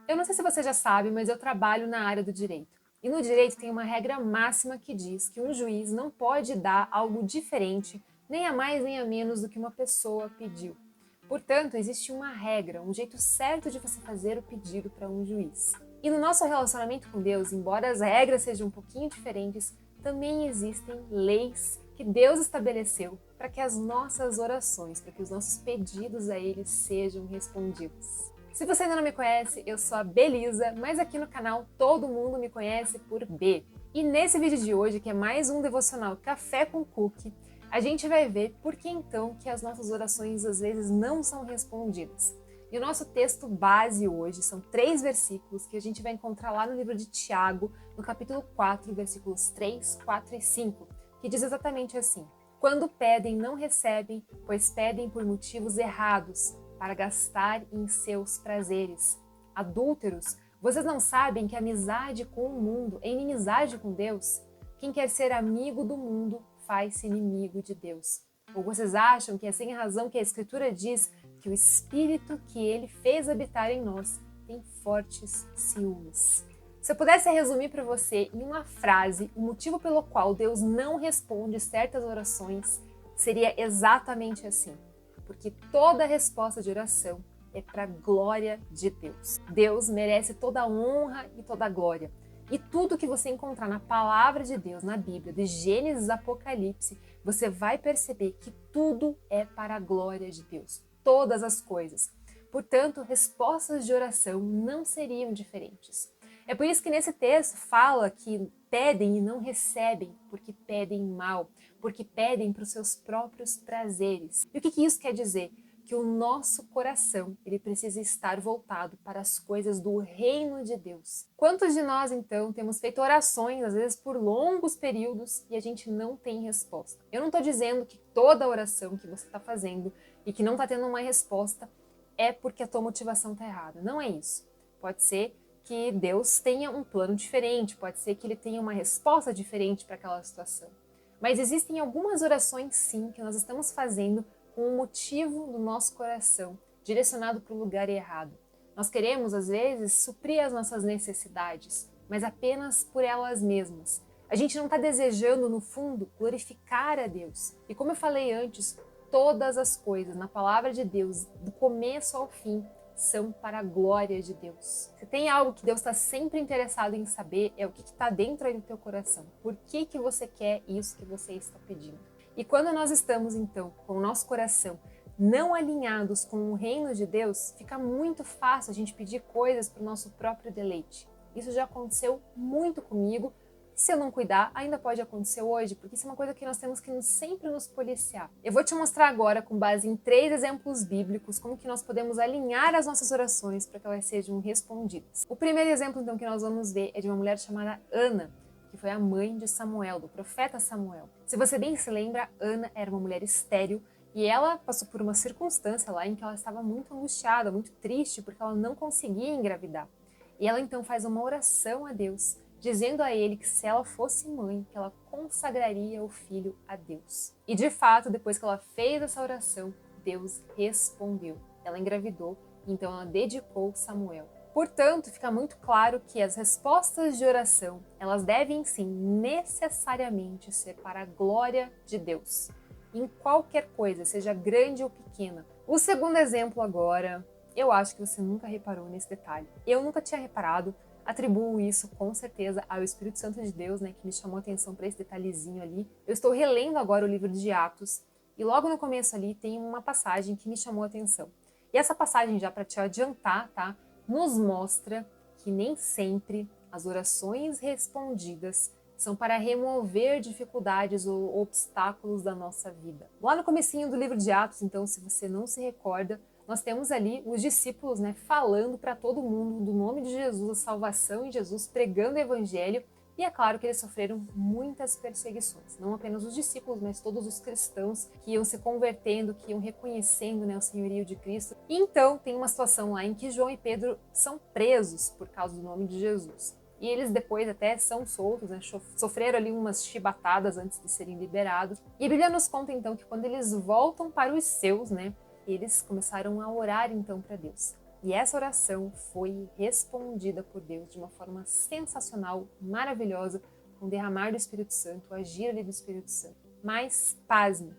Eu não sei se você já sabe, mas eu trabalho na área do direito. E no direito tem uma regra máxima que diz que um juiz não pode dar algo diferente, nem a mais nem a menos do que uma pessoa pediu. Portanto, existe uma regra, um jeito certo de você fazer o pedido para um juiz. E no nosso relacionamento com Deus, embora as regras sejam um pouquinho diferentes, também existem leis que Deus estabeleceu para que as nossas orações, para que os nossos pedidos a Ele sejam respondidos. Se você ainda não me conhece, eu sou a Belisa, mas aqui no canal todo mundo me conhece por B. E nesse vídeo de hoje, que é mais um devocional Café com Cookie, a gente vai ver por que então que as nossas orações às vezes não são respondidas. E o nosso texto base hoje são 3 versículos que a gente vai encontrar lá no livro de Tiago, no capítulo 4, versículos 3, 4 e 5, que diz exatamente assim: Quando pedem, não recebem, pois pedem por motivos errados, para gastar em seus prazeres. Adúlteros, vocês não sabem que amizade com o mundo é inimizade com Deus? Quem quer ser amigo do mundo faz-se inimigo de Deus. Ou vocês acham que é sem razão que a Escritura diz que o Espírito que Ele fez habitar em nós tem fortes ciúmes? Se eu pudesse resumir para você em uma frase o motivo pelo qual Deus não responde certas orações, seria exatamente assim: porque toda resposta de oração é para a glória de Deus. Deus merece toda a honra e toda a glória. E tudo que você encontrar na palavra de Deus, na Bíblia, de Gênesis a Apocalipse, você vai perceber que tudo é para a glória de Deus. Todas as coisas. Portanto, respostas de oração não seriam diferentes. É por isso que nesse texto fala que pedem e não recebem, porque pedem mal, porque pedem para os seus próprios prazeres. E o que isso quer dizer? Que o nosso coração ele precisa estar voltado para as coisas do reino de Deus. Quantos de nós, então, temos feito orações, às vezes por longos períodos, e a gente não tem resposta? Eu não estou dizendo que toda oração que você está fazendo e que não está tendo uma resposta é porque a tua motivação está errada. Não é isso. Pode ser que Deus tenha um plano diferente, pode ser que Ele tenha uma resposta diferente para aquela situação. Mas existem algumas orações, sim, que nós estamos fazendo com o motivo do nosso coração, direcionado para o lugar errado. Nós queremos, às vezes, suprir as nossas necessidades, mas apenas por elas mesmas. A gente não está desejando, no fundo, glorificar a Deus. E como eu falei antes, todas as coisas na palavra de Deus, do começo ao fim, são para a glória de Deus. Se tem algo que Deus está sempre interessado em saber, é o que está dentro aí do teu coração. Por que você quer isso que você está pedindo? E quando nós estamos, então, com o nosso coração não alinhados com o reino de Deus, fica muito fácil a gente pedir coisas para o nosso próprio deleite. Isso já aconteceu muito comigo. Se eu não cuidar, ainda pode acontecer hoje, porque isso é uma coisa que nós temos que sempre nos policiar. Eu vou te mostrar agora, com base em 3 exemplos bíblicos, como que nós podemos alinhar as nossas orações para que elas sejam respondidas. O primeiro exemplo, então, que nós vamos ver é de uma mulher chamada Ana, que foi a mãe de Samuel, do profeta Samuel. Se você bem se lembra, Ana era uma mulher estéril e ela passou por uma circunstância lá em que ela estava muito angustiada, muito triste, porque ela não conseguia engravidar. E ela então faz uma oração a Deus, dizendo a ele que se ela fosse mãe, que ela consagraria o filho a Deus. E de fato, depois que ela fez essa oração, Deus respondeu. Ela engravidou, então ela dedicou Samuel. Portanto, fica muito claro que as respostas de oração, elas devem sim necessariamente ser para a glória de Deus, em qualquer coisa, seja grande ou pequena. O segundo exemplo agora, eu acho que você nunca reparou nesse detalhe. Eu nunca tinha reparado. Atribuo isso com certeza ao Espírito Santo de Deus, né, que me chamou a atenção para esse detalhezinho ali. Eu estou relendo agora o livro de Atos e logo no começo ali tem uma passagem que me chamou a atenção. E essa passagem, já para te adiantar, tá, nos mostra que nem sempre as orações respondidas são para remover dificuldades ou obstáculos da nossa vida. Lá no comecinho do livro de Atos, então, se você não se recorda, nós temos ali os discípulos, né, falando para todo mundo do nome de Jesus, a salvação em Jesus, pregando o evangelho. E é claro que eles sofreram muitas perseguições, não apenas os discípulos, mas todos os cristãos que iam se convertendo, que iam reconhecendo, né, o senhorio de Cristo. E então tem uma situação lá em que João e Pedro são presos por causa do nome de Jesus. E eles depois até são soltos, né, sofreram ali umas chibatadas antes de serem liberados. E a Bíblia nos conta então que quando eles voltam para os seus, né, eles começaram a orar então para Deus. E essa oração foi respondida por Deus de uma forma sensacional, maravilhosa, com o derramar do Espírito Santo, o agir ali do Espírito Santo. Mas, pasme,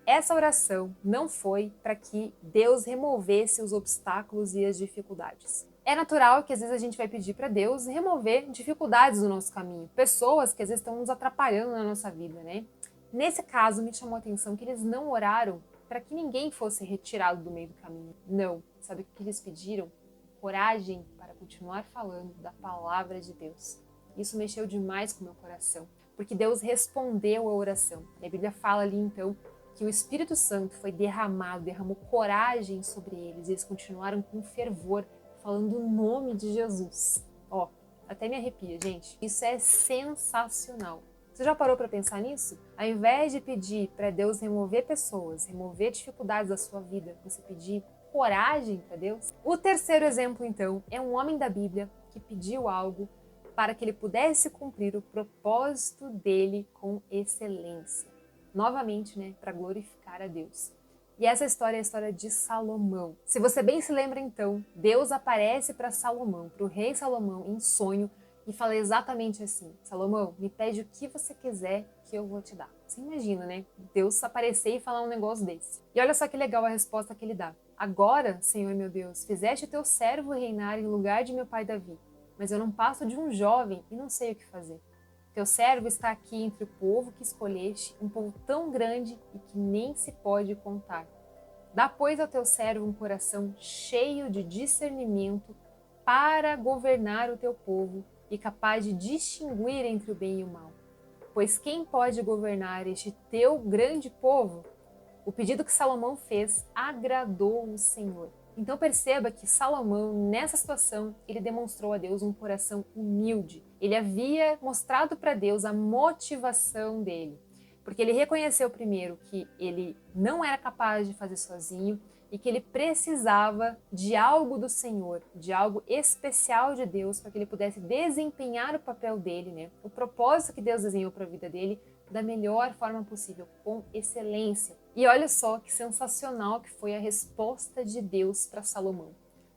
essa oração não foi para que Deus removesse os obstáculos e as dificuldades. É natural que às vezes a gente vai pedir para Deus remover dificuldades do nosso caminho, pessoas que às vezes estão nos atrapalhando na nossa vida, né? Nesse caso, me chamou a atenção que eles não oraram para que ninguém fosse retirado do meio do caminho. Não. Sabe o que eles pediram? Coragem para continuar falando da palavra de Deus. Isso mexeu demais com o meu coração, porque Deus respondeu a oração. E a Bíblia fala ali então que o Espírito Santo foi derramado, derramou coragem sobre eles, e eles continuaram com fervor, falando o nome de Jesus. Ó, até me arrepia, gente. Isso é sensacional. Você já parou para pensar nisso? Ao invés de pedir para Deus remover pessoas, remover dificuldades da sua vida, você pedir coragem para Deus? O terceiro exemplo, então, é um homem da Bíblia que pediu algo para que ele pudesse cumprir o propósito dele com excelência. Novamente, né, para glorificar a Deus. E essa história é a história de Salomão. Se você bem se lembra, então, Deus aparece para Salomão, para o rei Salomão, em sonho, e fala exatamente assim: Salomão, me pede o que você quiser que eu vou te dar. Você imagina, né? Deus aparecer e falar um negócio desse. E olha só que legal a resposta que ele dá. Agora, Senhor meu Deus, fizeste o teu servo reinar em lugar de meu pai Davi, mas eu não passo de um jovem e não sei o que fazer. Teu servo está aqui entre o povo que escolheste, um povo tão grande e que nem se pode contar. Dá, pois, ao teu servo um coração cheio de discernimento para governar o teu povo e capaz de distinguir entre o bem e o mal. Pois quem pode governar este teu grande povo? O pedido que Salomão fez agradou o Senhor. Então perceba que Salomão, nessa situação, ele demonstrou a Deus um coração humilde. Ele havia mostrado para Deus a motivação dele, porque ele reconheceu primeiro que ele não era capaz de fazer sozinho e que ele precisava de algo do Senhor, de algo especial de Deus, para que ele pudesse desempenhar o papel dele, né? O propósito que Deus desenhou para a vida dele da melhor forma possível, com excelência. E olha só que sensacional que foi a resposta de Deus para Salomão.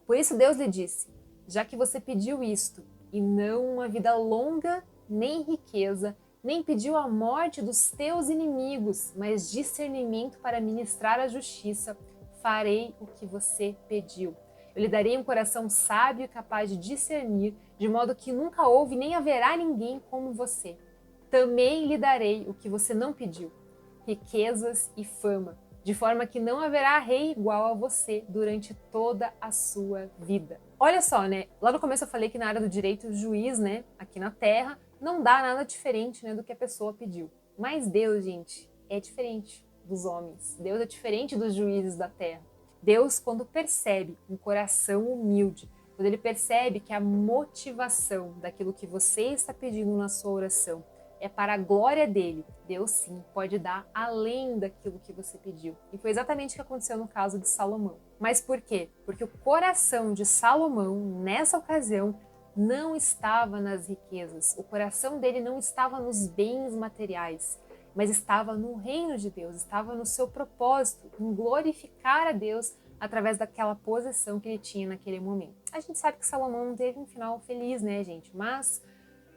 Por isso Deus lhe disse: já que você pediu isto, e não uma vida longa, nem riqueza, nem pediu a morte dos teus inimigos, mas discernimento para ministrar a justiça, farei o que você pediu. Eu lhe darei um coração sábio e capaz de discernir, de modo que nunca houve nem haverá ninguém como você. Também lhe darei o que você não pediu, riquezas e fama, de forma que não haverá rei igual a você durante toda a sua vida. Olha só, né? Lá no começo eu falei que na área do direito, o juiz, né, aqui na Terra, não dá nada diferente, né, do que a pessoa pediu. Mas Deus, gente, é diferente dos homens. Deus é diferente dos juízes da Terra. Deus, quando percebe um coração humilde, quando ele percebe que a motivação daquilo que você está pedindo na sua oração é para a glória dele, Deus sim pode dar além daquilo que você pediu. E foi exatamente o que aconteceu no caso de Salomão. Mas por quê? Porque o coração de Salomão, nessa ocasião, não estava nas riquezas. O coração dele não estava nos bens materiais, mas estava no reino de Deus, estava no seu propósito, em glorificar a Deus através daquela posição que ele tinha naquele momento. A gente sabe que Salomão não teve um final feliz, né, gente? Mas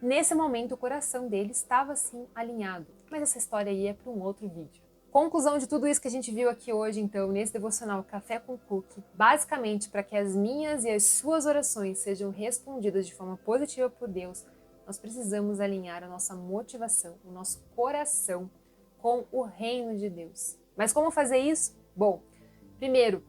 nesse momento o coração dele estava assim alinhado. Mas essa história aí é para um outro vídeo. Conclusão de tudo isso que a gente viu aqui hoje, então, nesse devocional Café com Cookie, basicamente para que as minhas e as suas orações sejam respondidas de forma positiva por Deus, nós precisamos alinhar a nossa motivação, o nosso coração com o reino de Deus. Mas como fazer isso? Bom, primeiro,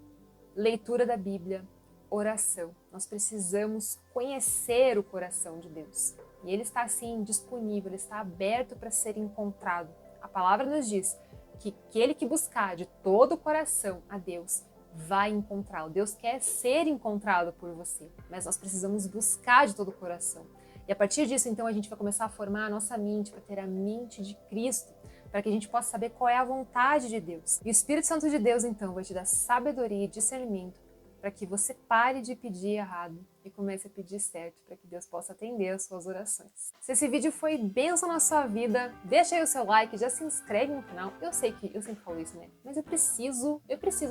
leitura da Bíblia, oração. Nós precisamos conhecer o coração de Deus. E ele está assim disponível, ele está aberto para ser encontrado. A palavra nos diz que aquele que buscar de todo o coração a Deus vai encontrá-lo. Deus quer ser encontrado por você, mas nós precisamos buscar de todo o coração. E a partir disso, então, a gente vai começar a formar a nossa mente para ter a mente de Cristo, para que a gente possa saber qual é a vontade de Deus. E o Espírito Santo de Deus, então, vai te dar sabedoria e discernimento para que você pare de pedir errado e comece a pedir certo, para que Deus possa atender as suas orações. Se esse vídeo foi bênção na sua vida, deixa aí o seu like, já se inscreve no canal. Eu sei que eu sempre falo isso, né? Mas eu preciso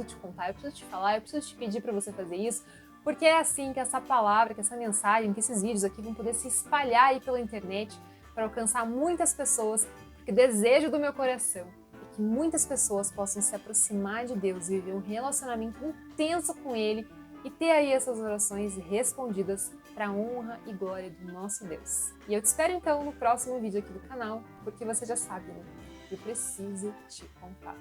te contar, eu preciso te falar, eu preciso te pedir para você fazer isso, porque é assim que essa palavra, que essa mensagem, que esses vídeos aqui vão poder se espalhar aí pela internet para alcançar muitas pessoas, porque desejo do meu coração é que muitas pessoas possam se aproximar de Deus, viver um relacionamento intenso com Ele e ter aí essas orações respondidas para a honra e glória do nosso Deus. E eu te espero então no próximo vídeo aqui do canal, porque você já sabe, né? Eu preciso te contar.